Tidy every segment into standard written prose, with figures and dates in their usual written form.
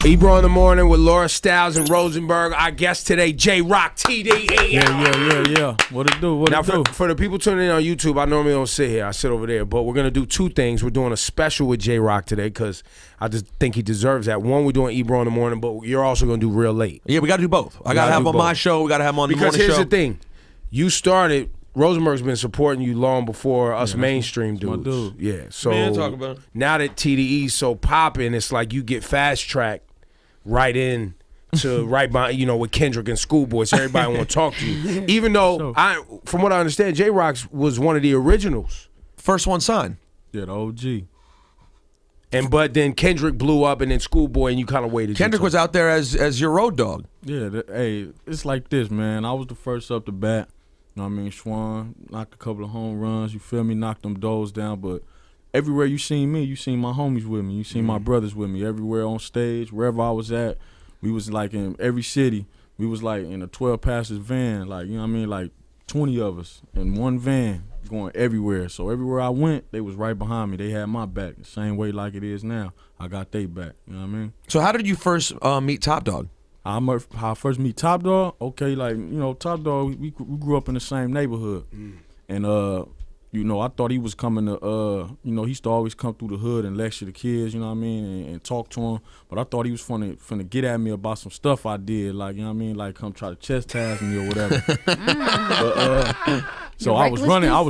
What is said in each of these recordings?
Ebro in the morning with Laura Styles and Rosenberg. Our guest today, J-Rock, TDE. Yeah. What it do? Now, for the people tuning in on YouTube, I normally don't sit here. I sit over there. But we're going to do two things. We're doing a special with J-Rock today because I just think he deserves that. One, we're doing Ebro in the morning, but you're also going to do Real Late. Yeah, we got to do both. I got to have him on my show. We got to have him on the morning show. Because here's the thing. You started... Rosenberg's been supporting you long before us mainstream dudes. My dude. Yeah, so talk about it. Now that TDE's so popping, it's like you get fast tracked right in to right by, you know, with Kendrick and Schoolboy, so everybody want to talk to you. Even though from what I understand, J-Rock was one of the originals. First one signed. Yeah, the OG. But then Kendrick blew up, and then Schoolboy, and you kind of waited. Kendrick was out there as your road dog. Yeah, hey, it's like this, man. I was the first up the bat. You know what I mean? Schwan knocked a couple of home runs. You feel me? Knocked them doors down. But everywhere you seen me, you seen my homies with me. You seen my brothers with me. Everywhere on stage, wherever I was at, we was like in every city. We was like in a 12-passenger van. Like, you know what I mean? Like 20 of us in one van going everywhere. So everywhere I went, they was right behind me. They had my back the same way like it is now. I got they back. You know what I mean? So how did you first meet Top Dawg? How I first meet Top Dawg, okay, like, you know, Top Dawg, we grew up in the same neighborhood. And, you know, I thought he was coming to, you know, he used to always come through the hood and lecture the kids, you know what I mean, and talk to them. But I thought he was finna get at me about some stuff I did, like, you know what I mean, like come try to chastise me or whatever. So I was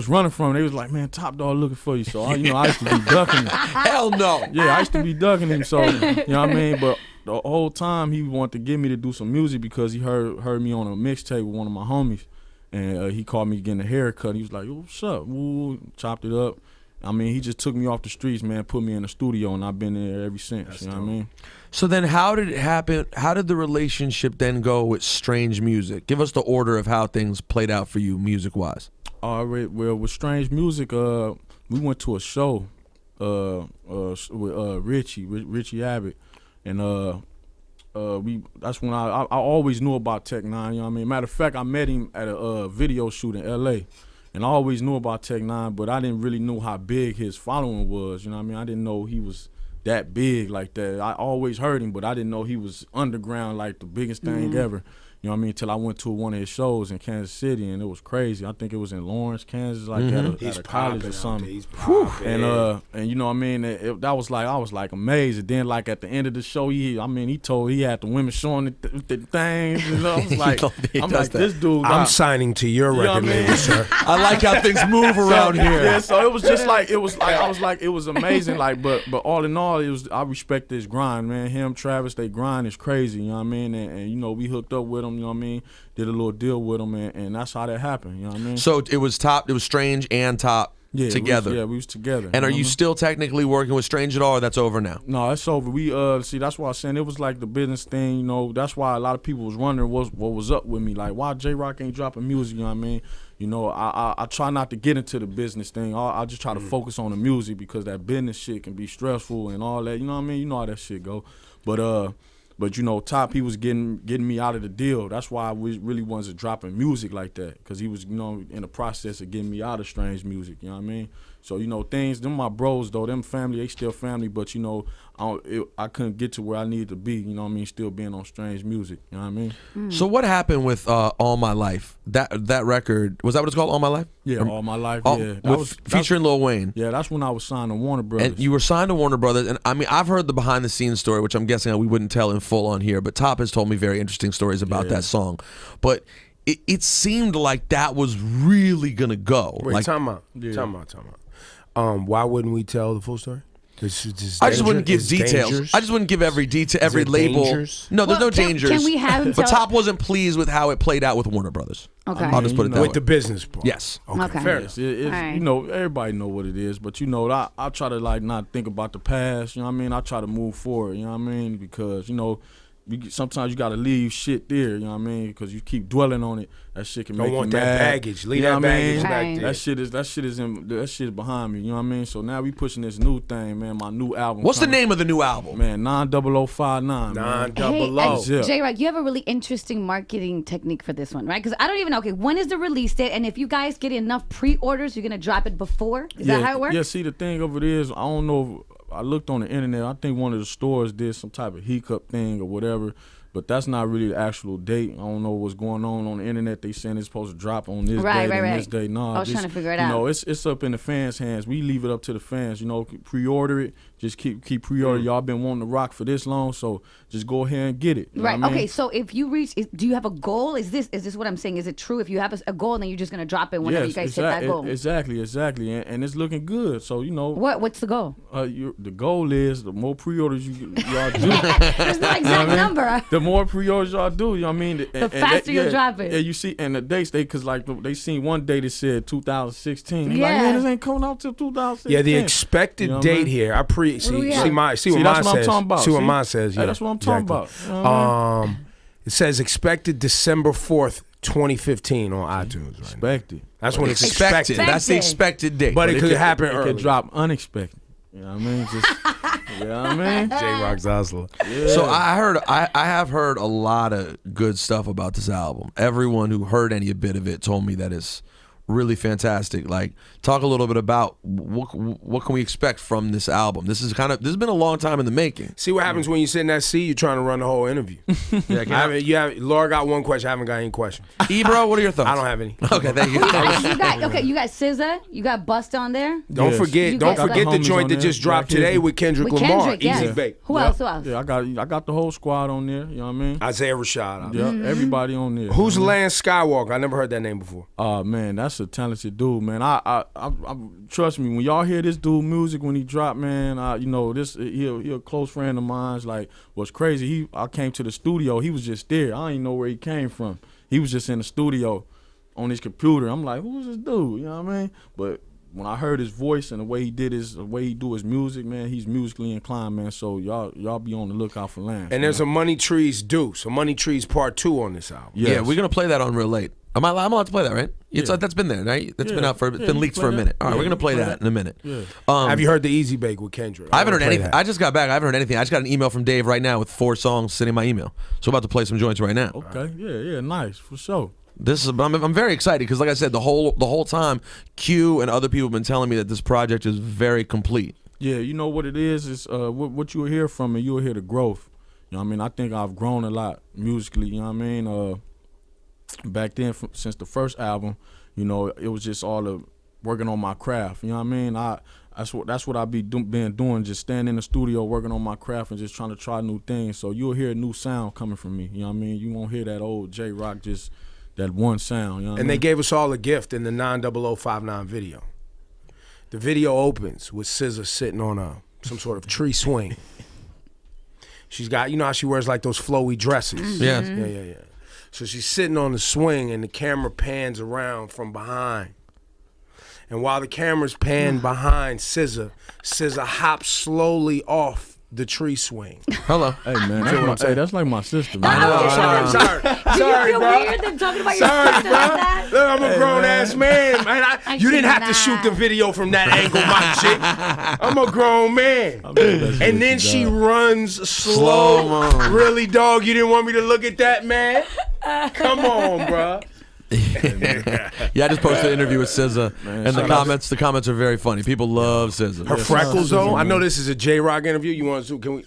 running from him. They was like, man, Top Dawg looking for you. So, I used to be ducking him. Hell no. Yeah, I used to be ducking him, so, you know what I mean, but the whole time he wanted to get me to do some music because he heard me on a mixtape with one of my homies, and he called me getting a haircut. He was like, "What's up?" Woo, chopped it up. I mean, he just took me off the streets, man, put me in the studio, and I've been there ever since. That's you know what I mean? So then, how did it happen? How did the relationship then go with Strange Music? Give us the order of how things played out for you, music-wise. Well, with Strange Music, we went to a show with Richie Abbott. And that's when I always knew about Tech 9, you know what I mean? Matter of fact, I met him at a video shoot in LA. And I always knew about Tech 9, but I didn't really know how big his following was, you know what I mean? I didn't know he was that big like that. I always heard him, but I didn't know he was underground like the biggest thing ever. You know what I mean? Till I went to one of his shows in Kansas City, and it was crazy. I think it was in Lawrence, Kansas, like at a college or something. And you know what I mean? That was like, I was like amazed. And then like at the end of the show, he had the women showing the things. You know, I was like, this dude. I'm signing to your record label, sir. I like how things move around here. Yeah, so it was just like I was like, it was amazing. Like, but all in all, I respect this grind, man. Him, Travis, they grind is crazy. You know what I mean? And you know, we hooked up with him. You know what I mean? Did a little deal with him, and that's how that happened. You know what I mean? So it was Strange and Top together. We was together. And are you still technically working with Strange at all, or that's over now? No, it's over. We see, that's why I was saying it was like the business thing. You know, that's why a lot of people was wondering what was up with me. Like, why J-Rock ain't dropping music? You know what I mean? You know, I try not to get into the business thing. I just try to focus on the music because that business shit can be stressful and all that. You know what I mean? You know how that shit go. But you know, Top, he was getting me out of the deal. That's why I really wasn't dropping music like that, because he was, you know, in the process of getting me out of Strange Music. You know what I mean? So, you know, them my bros though, them family, they still family. But you know, I couldn't get to where I needed to be. You know what I mean? Still being on Strange Music. You know what I mean? So what happened with All My Life? That record, was that what it's called? All My Life? Yeah, All My Life. Featuring Lil Wayne. Yeah, that's when I was signed to Warner Brothers. And you were signed to Warner Brothers, and I mean, I've heard the behind the scenes story, which I'm guessing we wouldn't tell in full on here. But Top has told me very interesting stories about that song. But it seemed like that was really gonna go. Wait, like, time out. Why wouldn't we tell the full story? I just wouldn't give details. Dangerous? I just wouldn't give every detail, every label. Dangers? No, there's no dangers. Can we have him But Top wasn't pleased with how it played out with Warner Brothers. Okay. I'll just put it that way. With the business part. Yes. Okay. Fair Yes, enough. Right. You know, everybody know what it is, but you know, I try to like not think about the past. You know what I mean? I try to move forward. You know what I mean? Because you know, sometimes you gotta leave shit there, you know what I mean? Because you keep dwelling on it, that shit can Don't make you want mad. that baggage. Leave You know that what I baggage mean? back Right. there. That shit is behind me, you know what I mean? So now we pushing this new thing, man. My new album. What's the coming. name of the new album? Man, 90059. Nine Man. double Hey, O. Yeah. J-Rock, you have a really interesting marketing technique for this one, right? Because I don't even know. Okay, when is the release date? And if you guys get enough pre-orders, you're gonna drop it before? Is that how it works? Yeah, see, the thing of it is, I don't know. I looked on the internet. I think one of the stores did some type of hiccup thing or whatever, but that's not really the actual date. I don't know what's going on the internet. They saying it's supposed to drop on this Right, date right, and right. this date. No, I was trying to figure it out. You know, it's up in the fans' hands. We leave it up to the fans. You know, pre-order it. Just keep pre-order. Y'all been wanting to rock for this long, so just go ahead and get it. You know Right. what I mean? Okay. So if you reach, do you have a goal? Is this what I'm saying? Is it true? If you have a goal, then you're just gonna drop it whenever you guys hit that goal. Exactly, and it's looking good. So you know, What's the goal? the goal is the more pre-orders y'all do. There's no exact number. The more pre-orders y'all do, you know what I mean? The faster you'll drop it. Yeah, you see, and the dates, because like they seen one date that said 2016. They like, Yeah. man, this ain't coming out till 2016. Yeah, the expected You know what I date mean? here. I do we have? see what that's mine what I'm says. talking about. See what See? mine says. Hey, Yeah, that's what I'm talking exactly. about. You know what I mean? It says expected December 4th, 2015 on iTunes. Right now. Expected. That's when it's Expected. expected. That's the expected date. But it could happen It early. could drop unexpected. You know what I mean? Just, you know what I mean? J-Rock's hustler. So I have heard a lot of good stuff about this album. Everyone who heard any bit of it told me that it's really fantastic. Like, talk a little bit about what can we expect from this album. This has been a long time in the making. See what happens when you sit in that seat. You're trying to run the whole interview. Laura got one question. I haven't got any questions. Ebro, what are your thoughts? I don't have any. Okay, thank you. You got SZA, you got Bust on there. Don't Yes. forget You the got homies joint on that there. just dropped Black today History. with Kendrick With Lamar. Kendrick, yeah. Easy Bake. Who else? Yeah, I got the whole squad on there. You know what I mean? Isaiah Rashad. Yeah, everybody on there. Who's Lance Skywalker? I never heard that name before. Man, that's a talented dude, man. I trust me, when y'all hear this dude music when he drop, man, you know this. He a close friend of mine. Like, what's crazy? I came to the studio. He was just there. I don't even know where he came from. He was just in the studio on his computer. I'm like, who is this dude? You know what I mean? But when I heard his voice and the way he do his music, man, he's musically inclined, man. So y'all be on the lookout for Lance. And there's a Money Trees Deuce, a Money Trees Part 2 on this album. Yeah, we're gonna play that on Real Late. I'm allowed to play that, right? It's that's been there, right? That's been out for. It's been leaked for a minute. All right, we're gonna play that in a minute. Yeah. Have you heard the Easy Bake with Kendrick? I haven't heard wanna play anything. that. I just got back. I haven't heard anything. I just got an email from Dave right now with 4 songs sitting in my email. So I'm about to play some joints right now. Okay. Yeah. Nice for sure. I'm very excited because, like I said, the whole time, Q and other people have been telling me that this project is very complete. Yeah, you know what it is what you'll hear from me, you'll hear the growth. You know what I mean? I think I've grown a lot musically, you know what I mean? Back then, since the first album, you know, it was just all the working on my craft, you know what I mean? That's what I been doing, just standing in the studio working on my craft and just trying to try new things. So you'll hear a new sound coming from me, you know what I mean? You won't hear that old J-Rock, just that one sound, you know what I And mean? they gave us all a gift in the 90059 video. The video opens with SZA sitting on some sort of tree swing. She's got, you know how she wears like those flowy dresses? Yeah. Yeah. So she's sitting on the swing and the camera pans around from behind. And while the camera's panned behind SZA hops slowly off the tree swing. Hello. Hey man, that's like my sister, man. Sorry, Do you feel bro. weird than talking about your Sorry, sister bro. like that? Look, I'm a grown ass man. I You didn't have to cannot. shoot the video from that angle, my chick. I'm a grown man. And then she runs slow. Slow-mo. Really, dog? You didn't want me to look at that, man? Come on, bro. Yeah, I just posted an interview with SZA, and the comments are very funny. People love SZA. Her freckles, though. I know this is a J-Rock interview. You want to? Can we?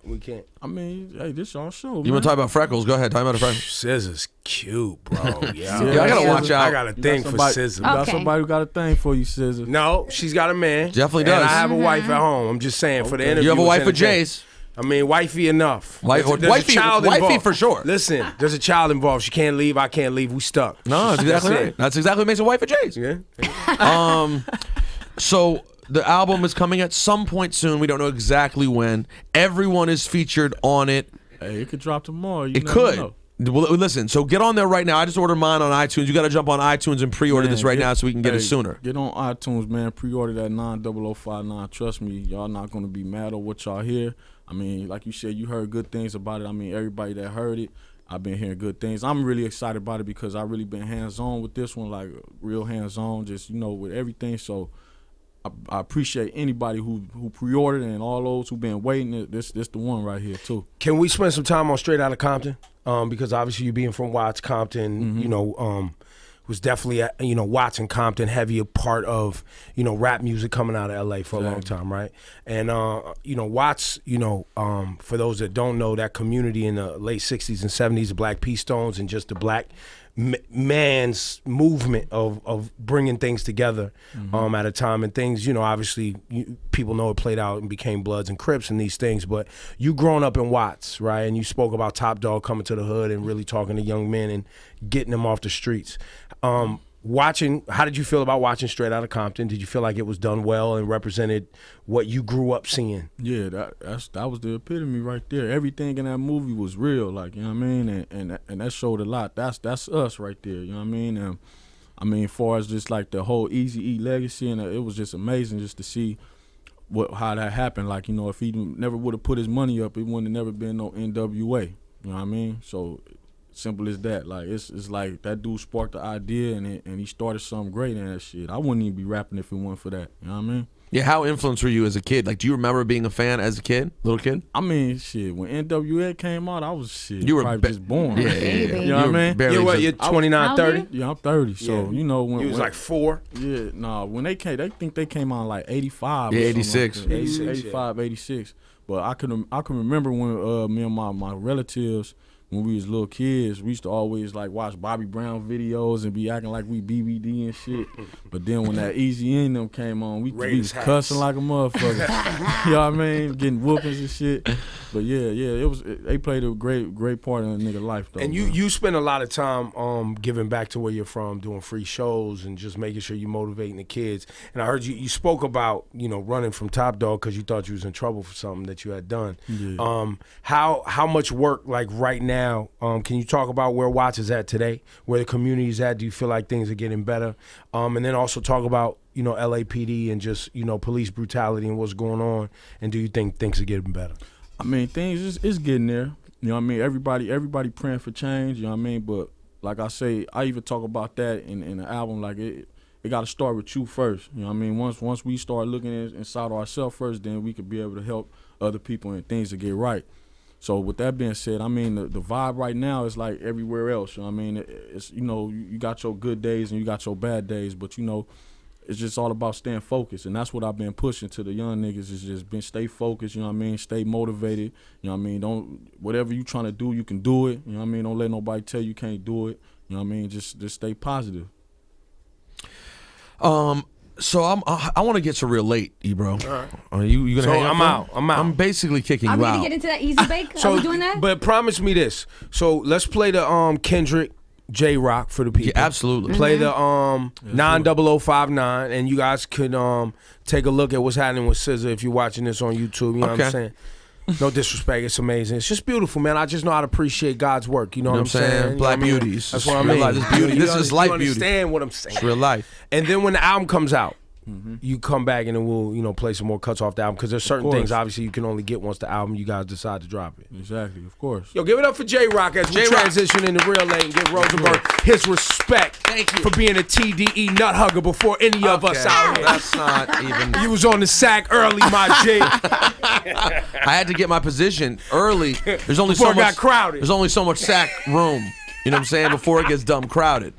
We can't. I mean, hey, this y'all show, man. You want to talk about freckles? Go ahead. Talk about freckles. SZA's cute, bro. Yeah, Yeah, I gotta watch out. I got a thing for SZA. You got Okay. somebody who got a thing for you, SZA. No, she's got a man. Definitely And does. I have a wife at home. I'm just saying for the interview. You have a it's wife with entertaining. Jays. I mean, wifey enough. There's a Wifey wifey for sure. Listen, there's a child involved. She can't leave. I can't leave. We stuck. No, that's exactly That's right. it. That's exactly what makes a wife a Jays. Yeah. So the album is coming at some point soon. We don't know exactly when. Everyone is featured on it. Hey, it could drop tomorrow. You It never could. know. Well, listen, so get on there right now. I just ordered mine on iTunes. You got to jump on iTunes and pre-order this right now so we can get it sooner. Get on iTunes, man. Pre-order that 90059. Trust me, y'all not going to be mad at what y'all hear. I mean, like you said, you heard good things about it. I mean, everybody that heard it, I've been hearing good things. I'm really excited about it because I really been hands-on with this one, like real hands-on, just, with everything. So I appreciate anybody who pre-ordered and all those who been waiting. This the one right here too. Can we spend some time on Straight Outta Compton? Because obviously you being from Watts, Compton, was definitely Watts and Compton heavy part of rap music coming out of LA for a long time, right? And Watts, for those that don't know, that community in the late '60s and '70s, the Black P Stones and just the black man's movement of bringing things together at a time, and things obviously people know it played out and became Bloods and Crips and these things, but you growing up in Watts, right, and you spoke about Top Dawg coming to the hood and really talking to young men and getting them off the streets. How did you feel about watching Straight Outta Compton? Did you feel like it was done well and represented what you grew up seeing? Yeah, that was the epitome right there. Everything in that movie was real, like, you know what I mean? And that showed a lot. That's us right there, you know what I mean? And I mean, as far as just like the whole Eazy-E legacy, and it was just amazing just to see how that happened. Like, if he never would have put his money up, it wouldn't have never been no NWA, you know what I mean? So simple as that. Like, it's like that dude sparked the idea and he started something great in that shit. I wouldn't even be rapping if it weren't for that. You know what I mean? Yeah, how influenced were you as a kid? Like, do you remember being a fan as a kid, little kid? I mean, shit, when NWA came out, I was You were probably just born. Yeah. You know what I mean? You're what, you're 29, 30? Yeah, I'm 30. So, when you was like 4? Yeah, when they came, they think they came out like 85. Yeah, or 86. Like 86, 85, 86. But I can remember when me and my relatives, when we was little kids, we used to always like watch Bobby Brown videos and be acting like we BBD and shit. But then when that Eazy-E and them came on, we was cussing like a motherfucker. You know what I mean? Getting whoopings and shit. But they played a great part in a nigga life though. And you spend a lot of time giving back to where you're from, doing free shows and just making sure you're motivating the kids. And I heard you spoke about running from Top Dawg because you thought you was in trouble for something that you had done. Yeah. How much work, like right now, can you talk about where Watts is at today, where the community is at? Do you feel like things are getting better? And then also talk about LAPD and just police brutality and what's going on, and do you think things are getting better? I mean, things is getting there. You know what I mean? Everybody praying for change, you know what I mean? But like I say, I even talk about that in the album, like it got to start with you first. You know what I mean? Once we start looking inside ourselves first, then we could be able to help other people and things to get right. So with that being said, I mean, the vibe right now is like everywhere else. You know what I mean? It's you got your good days and you got your bad days, but it's just all about staying focused, and that's what I've been pushing to the young niggas, is just stay focused, you know what I mean, stay motivated, you know what I mean, whatever you trying to do, you can do it, you know what I mean, don't let nobody tell you can't do it, you know what I mean, just stay positive. So I want to get to real late, Ebro. All right. Are you gonna? So hang I'm out. I'm basically kicking Are you we out. gonna get into that easy bake? Are we doing that? But promise me this. So let's play the Kendrick J-Rock for the people. Yeah, absolutely. Play the 90059, and you guys could take a look at what's happening with SZA if you're watching this on YouTube. You know what I'm saying? No disrespect, it's amazing. It's just beautiful, man. I just know how to appreciate God's work. You know what I'm saying? Black beauties. That's what I mean. This beauty. This is life beauty. You understand what I'm saying? It's real life. And then when the album comes out, you come back and then we'll play some more cuts off the album, because there's certain things obviously you can only get once the album you guys decide to drop it. Exactly, of course. Yo, give it up for J-Rock as we transition into real late and give Rosenberg his respect. Thank you for being a TDE nut hugger before any of us out here. That's not even. You was on the sack early, my J. I had to get my position early. There's only Before so it much. got crowded. There's only so much sack room. You know what I'm saying? Before it gets dumb crowded.